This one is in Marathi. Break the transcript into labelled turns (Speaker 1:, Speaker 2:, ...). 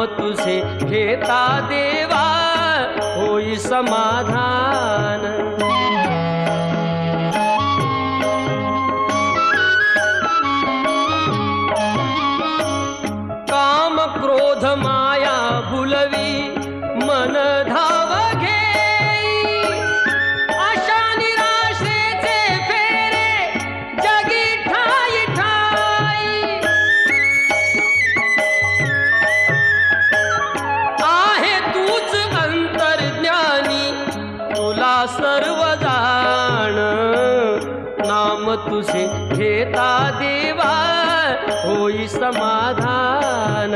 Speaker 1: नाम तुझे घेता देवा होई समाधान। काम क्रोध माया भुलवी मन धाव घेई, आशा निराशेचे फेरे जगी ठाई ठाई। आहे तूच अंतर्ज्ञानी तुला सर्व जाण, नाम तुझे घेता देवा होई समाधान।